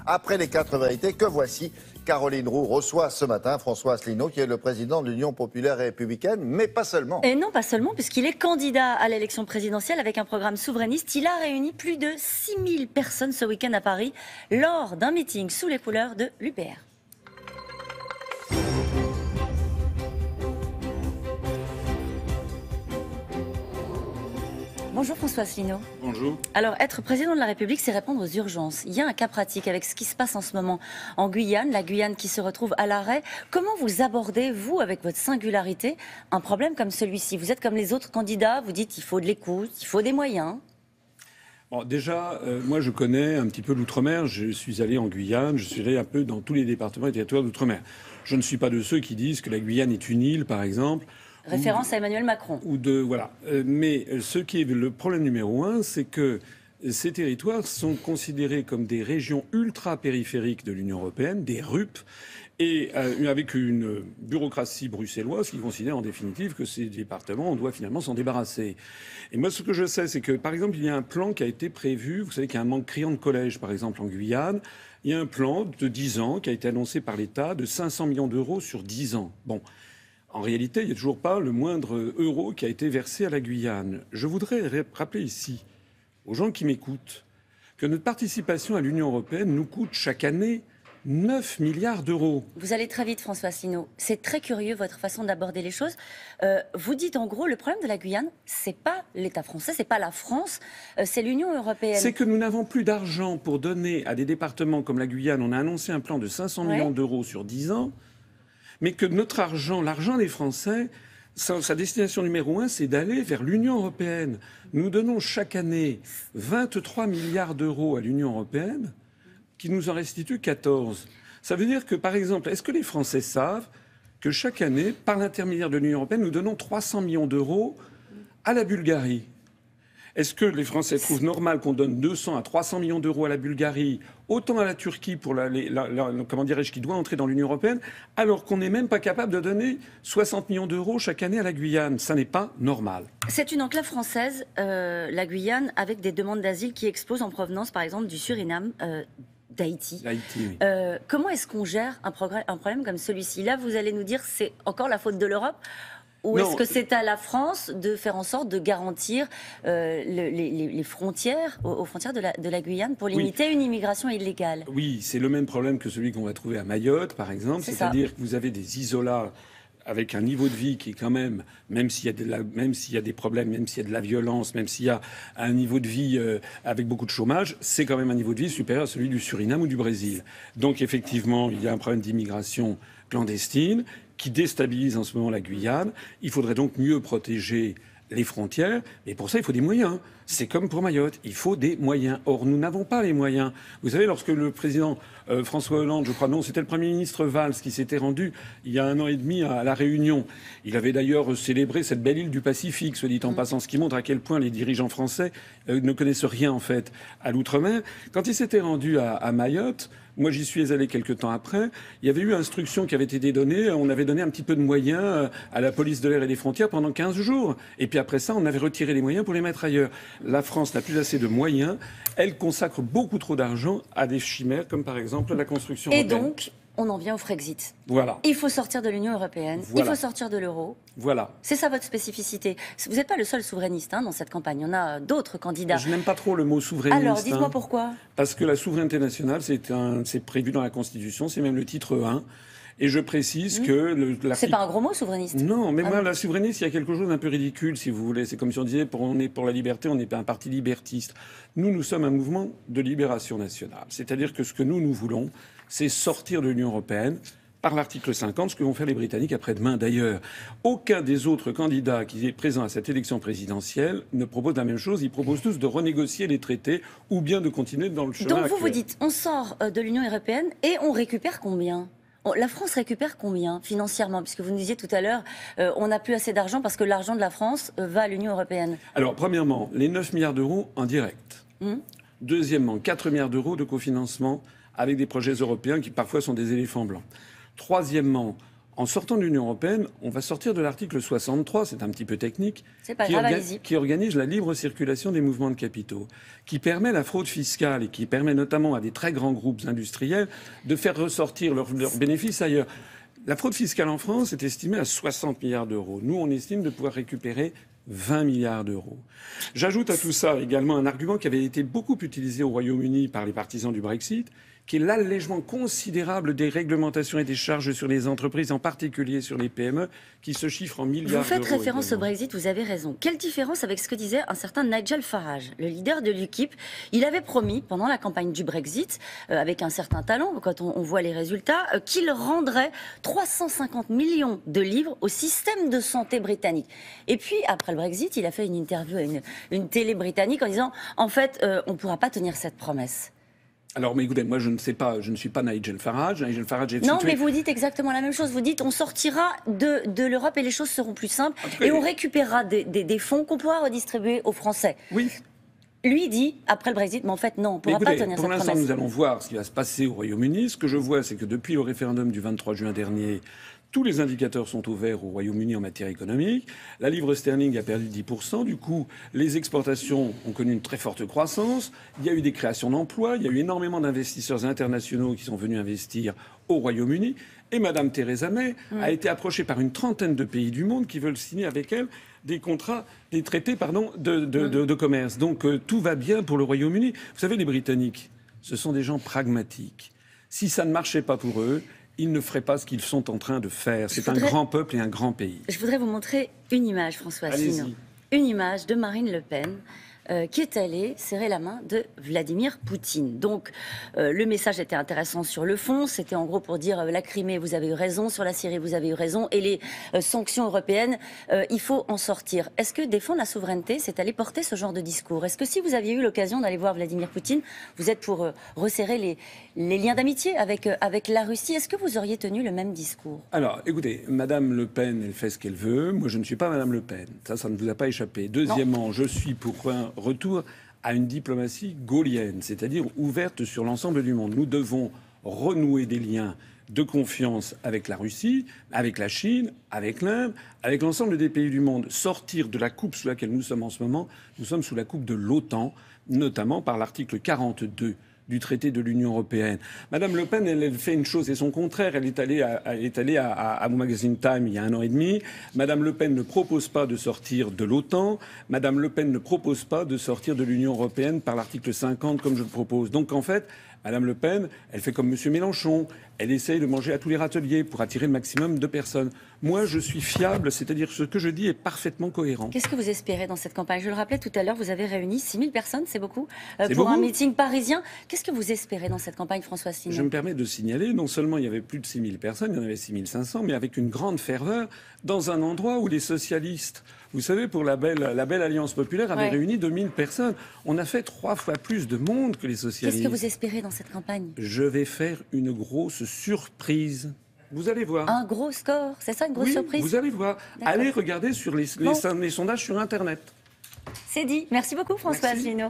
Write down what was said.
Après les 4 vérités que voici, Caroline Roux reçoit ce matin François Asselineau, qui est le président de l'Union populaire et républicaine, mais pas seulement. Et non, pas seulement, puisqu'il est candidat à l'élection présidentielle avec un programme souverainiste. Il a réuni plus de 6000 personnes ce week-end à Paris lors d'un meeting sous les couleurs de l'UPR. Bonjour François Asselineau. Bonjour. Alors, être président de la République, c'est répondre aux urgences. Il y a un cas pratique avec ce qui se passe en ce moment en Guyane, la Guyane qui se retrouve à l'arrêt. Comment vous abordez, vous, avec votre singularité, un problème comme celui-ci? Vous êtes comme les autres candidats, vous dites qu'il faut de l'écoute, il faut des moyens. Bon, déjà, moi je connais un petit peu l'outre-mer. Je suis allé en Guyane, je suis allé un peu dans tous les départements et territoires d'outre-mer. Je ne suis pas de ceux qui disent que la Guyane est une île, par exemple. Référence à Emmanuel Macron. Voilà. Mais ce qui est le problème numéro un, c'est que ces territoires sont considérés comme des régions ultra-périphériques de l'Union européenne, des RUP, et avec une bureaucratie bruxelloise qui considère en définitive que ces départements, on doit finalement s'en débarrasser. Et moi, ce que je sais, c'est que, par exemple, il y a un plan qui a été prévu. Vous savez qu'il y a un manque criant de collèges, par exemple, en Guyane. Il y a un plan de 10 ans qui a été annoncé par l'État de 500 millions d'euros sur 10 ans. Bon. En réalité, il n'y a toujours pas le moindre euro qui a été versé à la Guyane. Je voudrais rappeler ici, aux gens qui m'écoutent, que notre participation à l'Union européenne nous coûte chaque année 9 milliards d'euros. Vous allez très vite, François Asselineau. C'est très curieux, votre façon d'aborder les choses. Vous dites en gros, le problème de la Guyane, c'est pas l'État français, c'est pas la France, c'est l'Union européenne. C'est que nous n'avons plus d'argent pour donner à des départements comme la Guyane. On a annoncé un plan de 500 millions d'euros sur 10 ans. Mais que notre argent, l'argent des Français, sa destination numéro 1, c'est d'aller vers l'Union européenne. Nous donnons chaque année 23 milliards d'euros à l'Union européenne, qui nous en restitue 14. Ça veut dire que, par exemple, est-ce que les Français savent que chaque année, par l'intermédiaire de l'Union européenne, nous donnons 300 millions d'euros à la Bulgarie ? Est-ce que les Français trouvent normal qu'on donne 200 à 300 millions d'euros à la Bulgarie, autant à la Turquie pour comment dirais-je, qui doit entrer dans l'Union européenne, alors qu'on n'est même pas capable de donner 60 millions d'euros chaque année à la Guyane? Ça n'est pas normal. C'est une enclave française, la Guyane, avec des demandes d'asile qui explosent en provenance, par exemple, du Suriname, d'Haïti. Oui. Comment est-ce qu'on gère un problème comme celui-ci? Là, vous allez nous dire c'est encore la faute de l'Europe? Ou est-ce que c'est à la France de faire en sorte de garantir les frontières, aux frontières de la Guyane pour limiter une immigration illégale? Oui, c'est le même problème que celui qu'on va trouver à Mayotte, par exemple. C'est-à-dire que vous avez des isolats avec un niveau de vie qui est quand même s'il y a des problèmes, même s'il y a de la violence, même s'il y a un niveau de vie avec beaucoup de chômage, c'est quand même un niveau de vie supérieur à celui du Suriname ou du Brésil. Donc effectivement, il y a un problème d'immigration clandestine qui déstabilise en ce moment la Guyane. Il faudrait donc mieux protéger les frontières, mais pour ça, il faut des moyens. C'est comme pour Mayotte, il faut des moyens. Or, nous n'avons pas les moyens. Vous savez, lorsque le président François Hollande, je crois, non, c'était le Premier ministre Valls qui s'était rendu il y a 1 an et demi à La Réunion. Il avait d'ailleurs célébré cette belle île du Pacifique, soit dit en passant, ce qui montre à quel point les dirigeants français ne connaissent rien, en fait, à l'outre-mer. Quand il s'était rendu à Mayotte, moi, j'y suis allé quelques temps après. Il y avait eu instruction qui avait été donnée. On avait donné un petit peu de moyens à la police de l'air et des frontières pendant 15 jours. Et puis après ça, on avait retiré les moyens pour les mettre ailleurs. La France n'a plus assez de moyens. Elle consacre beaucoup trop d'argent à des chimères, comme par exemple la construction européenne. Et donc, on en vient au Frexit. Voilà. Il faut sortir de l'Union européenne, il faut sortir de l'euro. Voilà. C'est ça votre spécificité. Vous n'êtes pas le seul souverainiste dans cette campagne. Il y en a d'autres candidats. Je n'aime pas trop le mot souverainiste. Alors, dites-moi pourquoi. Parce que la souveraineté nationale, c'est prévu dans la Constitution, c'est même le titre 1. Et je précise que... C'est pas un gros mot, souverainiste. Non, mais moi, la souverainiste, il y a quelque chose d'un peu ridicule, si vous voulez. C'est comme si on disait, on est pour la liberté, on n'est pas un parti libertiste. Nous sommes un mouvement de libération nationale. C'est-à-dire que ce que nous voulons, c'est sortir de l'Union européenne par l'article 50, ce que vont faire les Britanniques après-demain. D'ailleurs, aucun des autres candidats qui est présent à cette élection présidentielle ne propose la même chose. Ils proposent tous de renégocier les traités ou bien de continuer dans le chemin Donc actuel. vous dites, on sort de l'Union européenne et on récupère combien ? La France récupère combien financièrement? Puisque vous nous disiez tout à l'heure, on n'a plus assez d'argent parce que l'argent de la France va à l'Union européenne. Alors, premièrement, les 9 milliards d'euros en direct. Deuxièmement, 4 milliards d'euros de cofinancement avec des projets européens qui parfois sont des éléphants blancs. Troisièmement, En sortant de l'Union européenne, on va sortir de l'article 63, c'est un petit peu technique, C'est pas grave, allez-y. qui organise la libre circulation des mouvements de capitaux, qui permet la fraude fiscale et qui permet notamment à des très grands groupes industriels de faire ressortir leurs bénéfices ailleurs. La fraude fiscale en France est estimée à 60 milliards d'euros. Nous, on estime de pouvoir récupérer 20 milliards d'euros. J'ajoute à tout ça également un argument qui avait été beaucoup utilisé au Royaume-Uni par les partisans du Brexit, qui est l'allègement considérable des réglementations et des charges sur les entreprises, en particulier sur les PME, qui se chiffrent en milliards d'euros. Vous faites référence également. au Brexit, vous avez raison. Quelle différence avec ce que disait un certain Nigel Farage, le leader de l'UKIP? Il avait promis, pendant la campagne du Brexit, avec un certain talent, quand on voit les résultats, qu'il rendrait 350 millions de livres au système de santé britannique. Et puis, après le Brexit, il a fait une interview à une télé britannique en disant « En fait, on ne pourra pas tenir cette promesse ». Alors, mais écoutez, moi, je ne sais pas, je ne suis pas Nigel Farage. Nigel Farage est Non, situé... mais vous dites exactement la même chose. Vous dites on sortira de l'Europe et les choses seront plus simples cas, et on récupérera des fonds qu'on pourra redistribuer aux Français. Oui. Lui dit, après le Brexit, mais en fait, non, on ne pourra pas tenir cette pour l'instant, promesse. nous allons voir ce qui va se passer au Royaume-Uni. Ce que je vois, c'est que depuis le référendum du 23 juin dernier, tous les indicateurs sont au vert au Royaume-Uni en matière économique. La livre sterling a perdu 10%. Du coup, les exportations ont connu une très forte croissance. Il y a eu des créations d'emplois. Il y a eu énormément d'investisseurs internationaux qui sont venus investir au Royaume-Uni. Et Madame Theresa May a été approchée par une trentaine de pays du monde qui veulent signer avec elle des traités de commerce. Donc tout va bien pour le Royaume-Uni. Vous savez, les Britanniques, ce sont des gens pragmatiques. Si ça ne marchait pas pour eux, ils ne feraient pas ce qu'ils sont en train de faire. C'est un grand peuple et un grand pays. Je voudrais vous montrer une image, François Asselineau. Une image de Marine Le Pen qui est allée serrer la main de Vladimir Poutine. Donc, le message était intéressant sur le fond. C'était en gros pour dire la Crimée, vous avez eu raison, sur la Syrie, vous avez eu raison, et les sanctions européennes, il faut en sortir. Est-ce que défendre la souveraineté, c'est aller porter ce genre de discours? Est-ce que si vous aviez eu l'occasion d'aller voir Vladimir Poutine, vous êtes pour resserrer les liens d'amitié avec la Russie, est-ce que vous auriez tenu le même discours? Alors, écoutez, Madame Le Pen, elle fait ce qu'elle veut. Moi, je ne suis pas Madame Le Pen. Ça ne vous a pas échappé. Deuxièmement, je suis pour un retour à une diplomatie gaullienne, c'est-à-dire ouverte sur l'ensemble du monde. Nous devons renouer des liens de confiance avec la Russie, avec la Chine, avec l'Inde, avec l'ensemble des pays du monde. Sortir de la coupe sous laquelle nous sommes en ce moment, nous sommes sous la coupe de l'OTAN, notamment par l'article 42 du traité de l'Union européenne. Madame Le Pen, elle fait une chose et son contraire. Elle est allée à Magazine Time il y a 1 an et demi. Madame Le Pen ne propose pas de sortir de l'OTAN. Madame Le Pen ne propose pas de sortir de l'Union européenne par l'article 50 comme je le propose. Donc en fait, Madame Le Pen, elle fait comme Monsieur Mélenchon. Elle essaye de manger à tous les râteliers pour attirer le maximum de personnes. Moi, je suis fiable, c'est-à-dire ce que je dis est parfaitement cohérent. Qu'est-ce que vous espérez dans cette campagne? Je le rappelais tout à l'heure, vous avez réuni 6 000 personnes, c'est beaucoup, C'est pour beaucoup. un meeting parisien. Qu'est-ce que vous espérez dans cette campagne, François Asselineau? Je me permets de signaler, non seulement il y avait plus de 6 000 personnes, il y en avait 6 500, mais avec une grande ferveur, dans un endroit où les socialistes, vous savez, pour la belle Alliance populaire, avaient réuni 2 000 personnes. On a fait 3 fois plus de monde que les socialistes. Qu'est-ce que vous espérez dans cette campagne? Je vais faire une grosse surprise. Vous allez voir. Un gros score, c'est ça, une grosse surprise? Vous allez voir. Allez regarder sur les sondages sur Internet. C'est dit. Merci beaucoup, François Asselineau.